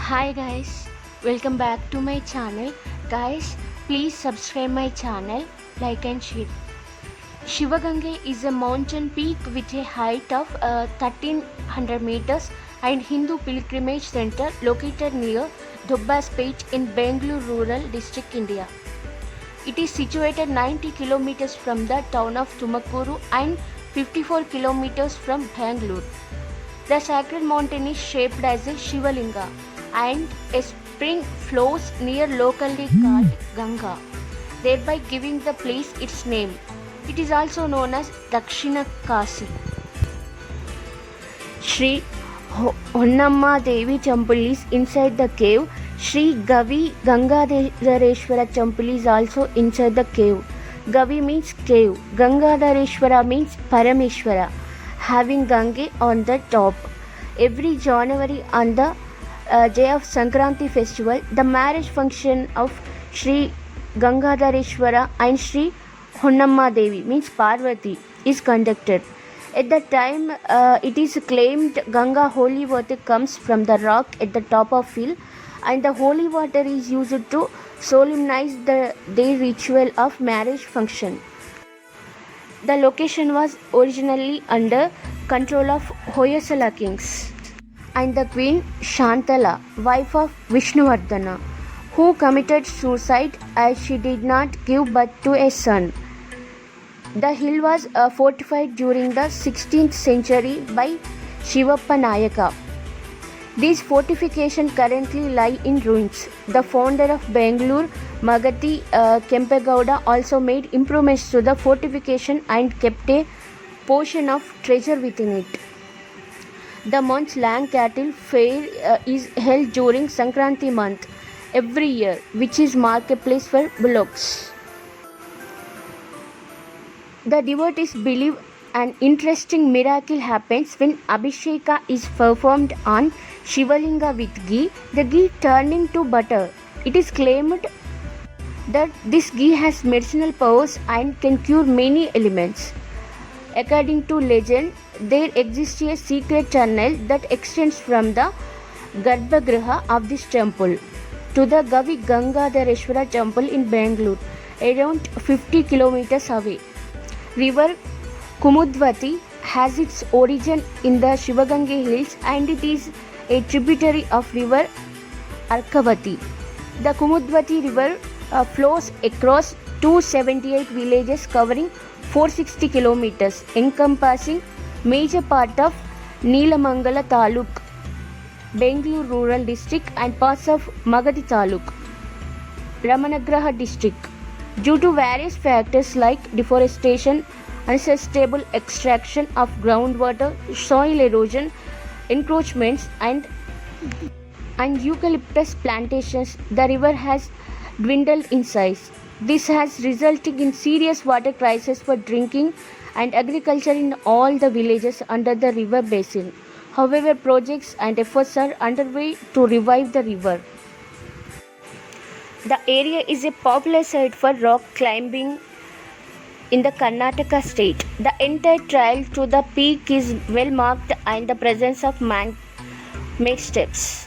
Hi guys, welcome back to my channel. Guys, please subscribe my channel, like and share. Shivagange is a mountain peak with a height of 1300 meters and Hindu pilgrimage center located near Dubbaspet in Bangalore rural district, India. It is situated 90 kilometers from the town of Tumakuru and 54 kilometers from Bangalore. The sacred mountain is shaped as a Shivalinga and a spring flows near locally called Ganga, thereby giving the place its name. It is also known as Dakshina Kasi. Sri Honnamma Devi temple is inside the cave. Sri Gavi Gangadhareshwara temple is also inside the cave. Gavi means cave. Gangadhareshwara means Parameshwara, having Gange on the top. Every January on the day of Sankranti festival, the marriage function of Sri Gangadhareshwara and Sri Honnamma Devi means Parvati is conducted. At the time, it is claimed Ganga holy water comes from the rock at the top of hill, and the holy water is used to solemnize the day ritual of marriage function. The location was originally under control of Hoysala kings and the queen Shantala, wife of Vishnuvardhana, who committed suicide as she did not give birth to a son. The hill was fortified during the 16th century by Shivappa Nayaka. These fortifications currently lie in ruins. The founder of Bangalore, Magati Kempegowda, also made improvements to the fortification and kept a portion of treasure within it. The month's Lang Cattle Fair is held during Sankranti month every year, which is marketplace for bullocks. The devotees believe an interesting miracle happens when Abhisheka is performed on Shivalinga with ghee, the ghee turning to butter. It is claimed that this ghee has medicinal powers and can cure many ailments. According to legend, there exists a secret tunnel that extends from the Garbhagriha of this temple to the Gavi Gangadhareshwara temple in Bangalore, around 50 kilometers away. River Kumudvati has its origin in the Shivagange hills and it is a tributary of river Arkavati. The Kumudvati river flows across 278 villages covering 460 kilometers, encompassing major part of Neelamangala Taluk, Bangalore rural district and parts of Magadi Taluk, Ramanagraha district. Due to various factors like deforestation, unsustainable extraction of groundwater, soil erosion, encroachments and eucalyptus plantations, the river has dwindled in size. This has resulted in serious water crisis for drinking and agriculture in all the villages under the river basin. However, projects and efforts are underway to revive the river. The area is a popular site for rock climbing in the Karnataka state. The entire trail to the peak is well marked and the presence of made steps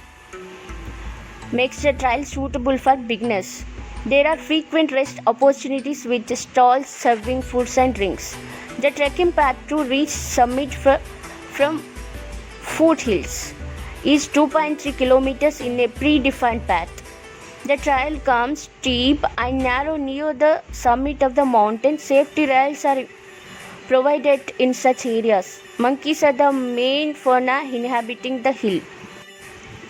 makes the trail suitable for beginners. There are frequent rest opportunities with stalls serving foods and drinks. The trekking path to reach summit from foothills is 2.3 kilometers in a predefined path. The trail comes steep and narrow near the summit of the mountain. Safety rails are provided in such areas. Monkeys are the main fauna inhabiting the hill.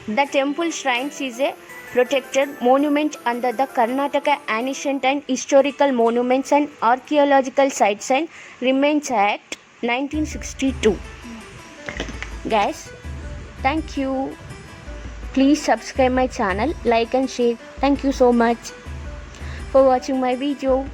The temple shrines is a protected monument under the Karnataka Ancient and Historical Monuments and Archaeological Sites and Remains Act 1962. Guys, thank you. Please subscribe my channel, like and share. Thank you so much for watching my video.